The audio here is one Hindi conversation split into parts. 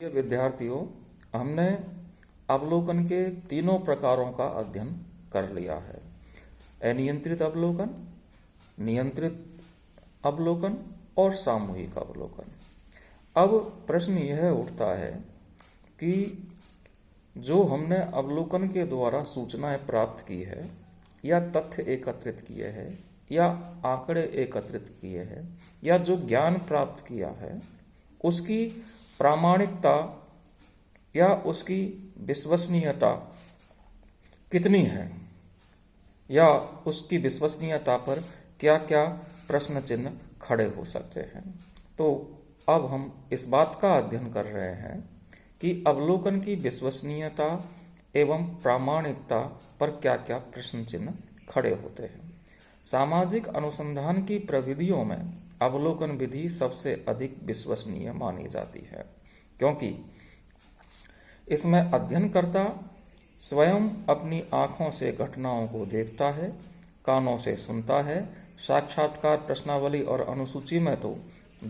प्रिय विद्यार्थियों, हमने अवलोकन के तीनों प्रकारों का अध्ययन कर लिया है। अनियंत्रित अवलोकन, नियंत्रित अवलोकन और सामूहिक अवलोकन। अब प्रश्न यह उठता है कि जो हमने अवलोकन के द्वारा सूचनाएं प्राप्त की है या तथ्य एकत्रित किए हैं या आंकड़े एकत्रित किए हैं या जो ज्ञान प्राप्त किया है, उसकी प्रामाणिकता या उसकी विश्वसनीयता कितनी है या उसकी विश्वसनीयता पर क्या क्या प्रश्न चिन्ह खड़े हो सकते हैं। तो अब हम इस बात का अध्ययन कर रहे हैं कि अवलोकन की विश्वसनीयता एवं प्रामाणिकता पर क्या क्या प्रश्न चिन्ह खड़े होते हैं। सामाजिक अनुसंधान की प्रविधियों में अवलोकन विधि सबसे अधिक विश्वसनीय मानी जाती है, क्योंकि इसमें अध्ययनकर्ता स्वयं अपनी आंखों से घटनाओं को देखता है, कानों से सुनता है। साक्षात्कार प्रश्नावली और अनुसूची में तो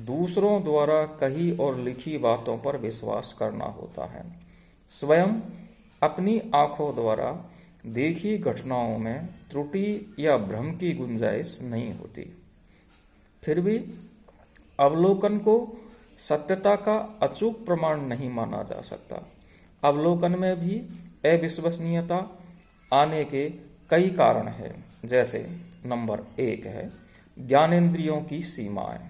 दूसरों द्वारा कही और लिखी बातों पर विश्वास करना होता है। स्वयं अपनी आंखों द्वारा देखी घटनाओं में त्रुटि या भ्रम की गुंजाइश नहीं होती। फिर भी अवलोकन को सत्यता का अचूक प्रमाण नहीं माना जा सकता। अवलोकन में भी अविश्वसनीयता आने के कई कारण हैं। जैसे नंबर 1 है ज्ञानेंद्रियों की सीमाएं।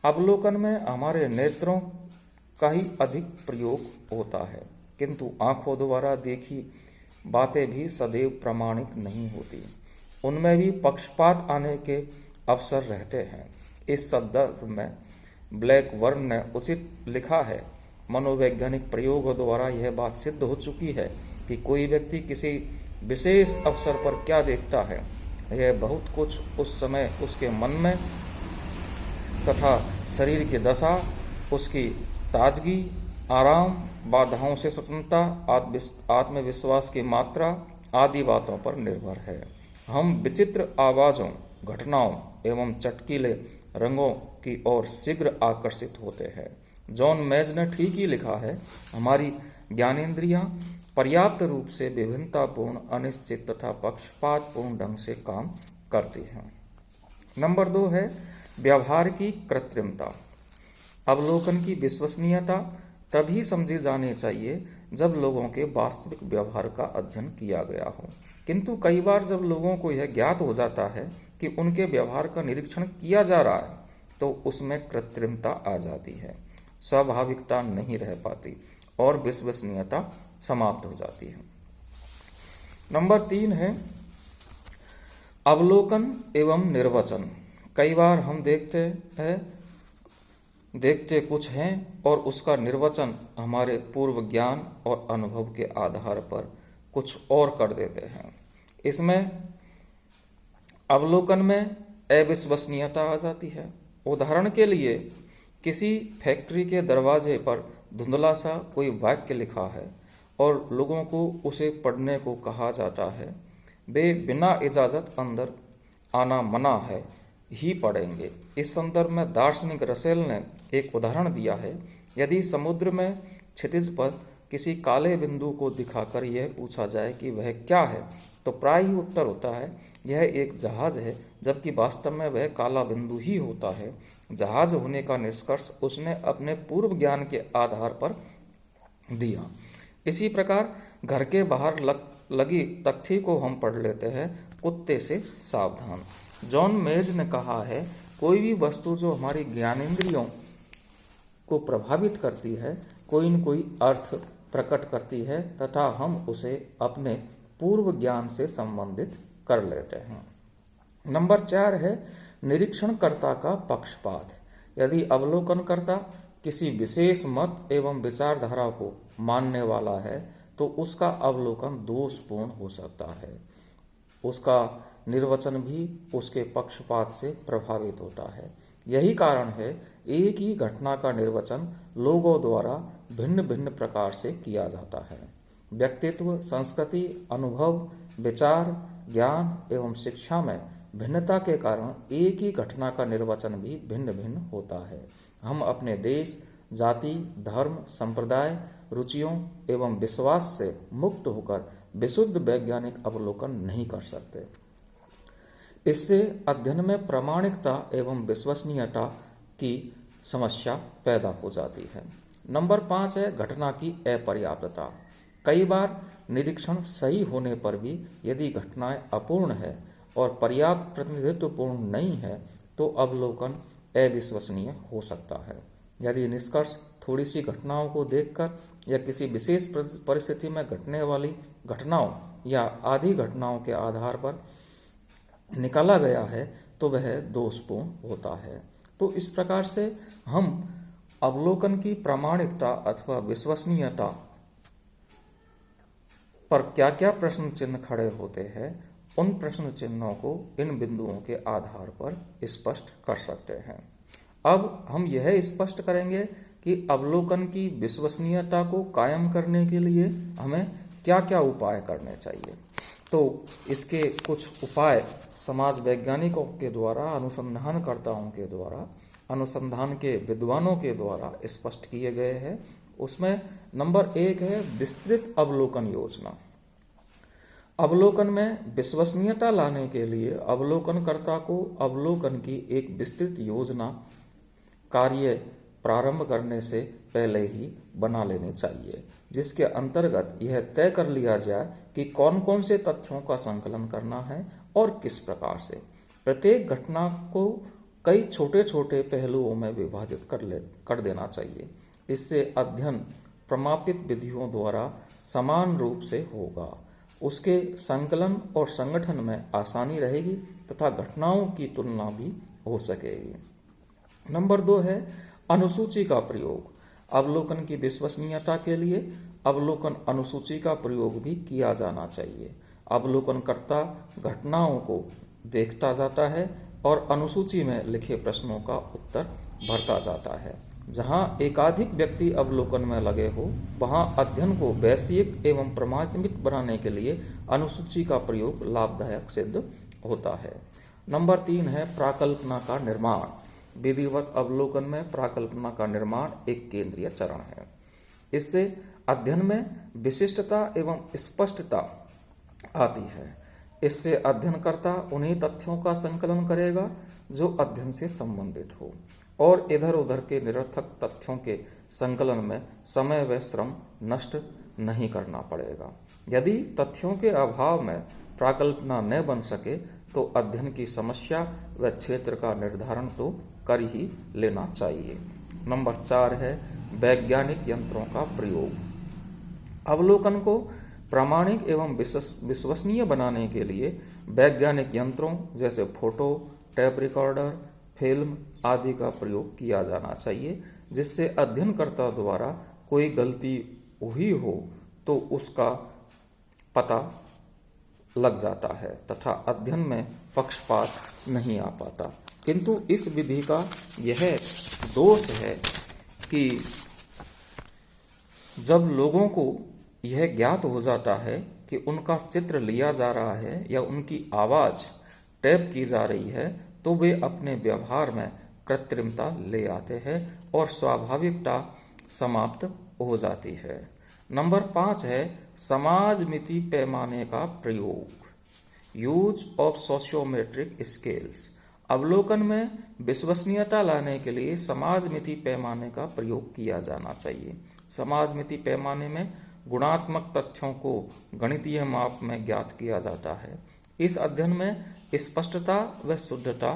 अवलोकन में हमारे नेत्रों का ही अधिक प्रयोग होता है, किंतु आंखों द्वारा देखी बातें भी सदैव प्रामाणिक नहीं होती। उनमें भी पक्षपात आने के अवसर रहते हैं। इस संदर्भ में ब्लैक वर्न ने उचित लिखा है, मनोवैज्ञानिक प्रयोगों द्वारा यह बात सिद्ध हो चुकी है कि कोई व्यक्ति किसी विशेष अवसर पर क्या देखता है, यह बहुत कुछ उस समय उसके मन में तथा शरीर की दशा, उसकी ताजगी, आराम, बाधाओं से स्वतंत्रता, आत्मविश्वास की मात्रा आदि बातों पर निर्भर है। हम विचित्र आवाजों, घटनाओं एवं चटकीले रंगों की ओर शीघ्र आकर्षित होते हैं। जॉन मेज ने ठीक ही लिखा है, हमारी ज्ञानेंद्रियां पर्याप्त रूप से विभिन्नतापूर्ण, अनिश्चित तथा पक्षपातपूर्ण ढंग से काम करती हैं। नंबर 2 है व्यवहार की कृत्रिमता। अवलोकन की विश्वसनीयता तभी समझी जानी चाहिए जब लोगों के वास्तविक व्यवहार का अध्ययन किया गया हो, किंतु कई बार जब लोगों को यह ज्ञात हो जाता है कि उनके व्यवहार का निरीक्षण किया जा रहा है, तो उसमें कृत्रिमता आ जाती है, स्वाभाविकता नहीं रह पाती और विश्वसनीयता समाप्त हो जाती है। नंबर 3 है अवलोकन एवं निर्वचन। कई बार हम देखते कुछ हैं और उसका निर्वचन हमारे पूर्व ज्ञान और अनुभव के आधार पर कुछ और कर देते हैं। इसमें अवलोकन में अविश्वसनीयता आ जाती है। उदाहरण के लिए, किसी फैक्ट्री के दरवाजे पर धुंधला सा कोई वाक्य लिखा है और लोगों को उसे पढ़ने को कहा जाता है। वे बिना इजाजत अंदर आना मना है ही पढ़ेंगे। इस संदर्भ में दार्शनिक रसेल ने एक उदाहरण दिया है। यदि समुद्र में क्षितिज पर किसी काले बिंदु को दिखाकर यह पूछा जाए कि वह क्या है, तो प्राय ही उत्तर होता है यह एक जहाज है, जबकि वास्तव में वह काला बिंदु ही होता है। जहाज होने का निष्कर्ष उसने अपने पूर्व ज्ञान के आधार पर दिया। इसी प्रकार घर के बाहर लगी तख्ती को हम पढ़ लेते हैं, कुत्ते से सावधान। जॉन मेज ने कहा है, कोई भी वस्तु जो हमारी ज्ञानेंद्रियों को प्रभावित करती है, कोई न कोई अर्थ प्रकट करती है तथा हम उसे अपने पूर्व ज्ञान से संबंधित कर लेते हैं। नंबर 4 है निरीक्षणकर्ता का पक्षपात। यदि अवलोकनकर्ता किसी विशेष मत एवं विचारधारा को मानने वाला है, तो उसका अवलोकन दोषपूर्ण हो सकता है। उसका निर्वचन भी उसके पक्षपात से प्रभावित होता है। यही कारण है एक ही घटना का निर्वचन लोगों द्वारा भिन्न भिन्न प्रकार से किया जाता है। व्यक्तित्व, संस्कृति, अनुभव, विचार, ज्ञान एवं शिक्षा में भिन्नता के कारण एक ही घटना का निर्वचन भी भिन्न भिन्न होता है। हम अपने देश, जाति, धर्म, संप्रदाय, रुचियों एवं विश्वास से मुक्त होकर विशुद्ध वैज्ञानिक अवलोकन नहीं कर सकते। इससे अध्ययन में प्रामाणिकता एवं विश्वसनीयता की समस्या पैदा हो जाती है। नंबर 5 है घटना की अपर्याप्तता। कई बार निरीक्षण सही होने पर भी यदि घटनाएं अपूर्ण है और पर्याप्त प्रतिनिधित्वपूर्ण नहीं है तो अवलोकन अविश्वसनीय हो सकता है। यदि निष्कर्ष थोड़ी सी घटनाओं को देखकर या किसी विशेष परिस्थिति में घटने वाली घटनाओं या आदि घटनाओं के आधार पर निकाला गया है तो वह दोषपूर्ण होता है। तो इस प्रकार से हम अवलोकन की प्रामाणिकता अथवा विश्वसनीयता पर क्या क्या प्रश्न चिन्ह खड़े होते हैं, उन प्रश्न चिन्हों को इन बिंदुओं के आधार पर स्पष्ट कर सकते हैं। अब हम यह स्पष्ट करेंगे कि अवलोकन की विश्वसनीयता को कायम करने के लिए हमें क्या क्या उपाय करने चाहिए। तो इसके कुछ उपाय समाज वैज्ञानिकों के द्वारा, अनुसंधानकर्ताओं के द्वारा, अनुसंधान के विद्वानों के द्वारा स्पष्ट किए गए हैं। उसमें नंबर 1 है विस्तृत अवलोकन योजना। अवलोकन में विश्वसनीयता लाने के लिए अवलोकनकर्ता को अवलोकन की एक विस्तृत योजना कार्य प्रारंभ करने से पहले ही बना लेनी चाहिए, जिसके अंतर्गत यह तय कर लिया जाए कि कौन कौन से तथ्यों का संकलन करना है और किस प्रकार से। प्रत्येक घटना को कई छोटे छोटे पहलुओं में विभाजित कर देना चाहिए। इससे अध्ययन प्रमापित विधियों द्वारा समान रूप से होगा। उसके संकलन और संगठन में आसानी रहेगी तथा घटनाओं की तुलना भी हो सकेगी। नंबर 2 है अनुसूची का प्रयोग। अवलोकन की विश्वसनीयता के लिए अवलोकन अनुसूची का प्रयोग भी किया जाना चाहिए। अवलोकनकर्ता घटनाओं को देखता जाता है और अनुसूची में लिखे प्रश्नों का उत्तर भरता जाता है। जहां एकाधिक व्यक्ति अवलोकन में लगे हो, वहां अध्ययन को वैश्विक एवं प्रमाणित बनाने के लिए अनुसूची का प्रयोग लाभदायक सिद्ध होता है। नंबर 3 है प्राकल्पना का निर्माण। विधिवत अवलोकन में प्राकल्पना का निर्माण एक केंद्रीय चरण है। इससे अध्ययन में विशिष्टता एवं स्पष्टता आती है। इससे अध्ययनकर्ता उन्हीं तथ्यों का संकलन करेगा जो अध्ययन से संबंधित हो और इधर उधर के निरर्थक तथ्यों के संकलन में समय व श्रम नष्ट नहीं करना पड़ेगा। यदि तथ्यों के अभाव में प्राकल्पना न बन सके तो अध्ययन की समस्या व क्षेत्र का निर्धारण तो कर ही लेना चाहिए। नंबर 4 है वैज्ञानिक यंत्रों का प्रयोग। अवलोकन को प्रामाणिक एवं विश्वसनीय बनाने के लिए वैज्ञानिक यंत्रों जैसे फोटो, टेप रिकॉर्डर, फिल्म आदि का प्रयोग किया जाना चाहिए, जिससे अध्ययनकर्ता द्वारा कोई गलती हुई हो तो उसका पता लग जाता है तथा अध्ययन में पक्षपात नहीं आ पाता। किंतु इस विधि का यह दोष है कि जब लोगों को यह ज्ञात हो जाता है कि उनका चित्र लिया जा रहा है या उनकी आवाज टैप की जा रही है तो वे अपने व्यवहार में कृत्रिमता ले आते हैं और स्वाभाविकता समाप्त हो जाती है। नंबर 5 है समाजमिति पैमाने का प्रयोग। Use of sociometric scales. अवलोकन में विश्वसनीयता लाने के लिए समाजमिति पैमाने का प्रयोग किया जाना चाहिए। समाजमिति पैमाने में गुणात्मक तथ्यों को गणितीय माप में ज्ञात किया जाता है। इस अध्ययन में स्पष्टता व शुद्धता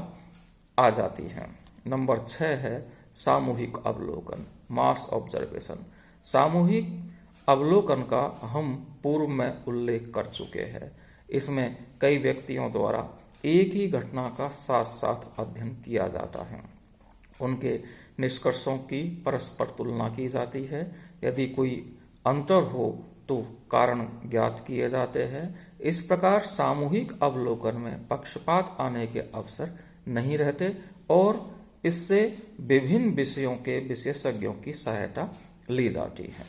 आ जाती है। नंबर 6 है सामूहिक अवलोकन, मास ऑब्जर्वेशन। सामूहिक अवलोकन का हम पूर्व में उल्लेख कर चुके हैं। इसमें कई व्यक्तियों द्वारा एक ही घटना का साथ साथ अध्ययन किया जाता है। उनके निष्कर्षों की परस्पर तुलना की जाती है। यदि कोई अंतर हो तो कारण ज्ञात किए जाते हैं। इस प्रकार सामूहिक अवलोकन में पक्षपात आने के अवसर नहीं रहते और इससे विभिन्न विषयों के विशेषज्ञों की सहायता ली जाती है।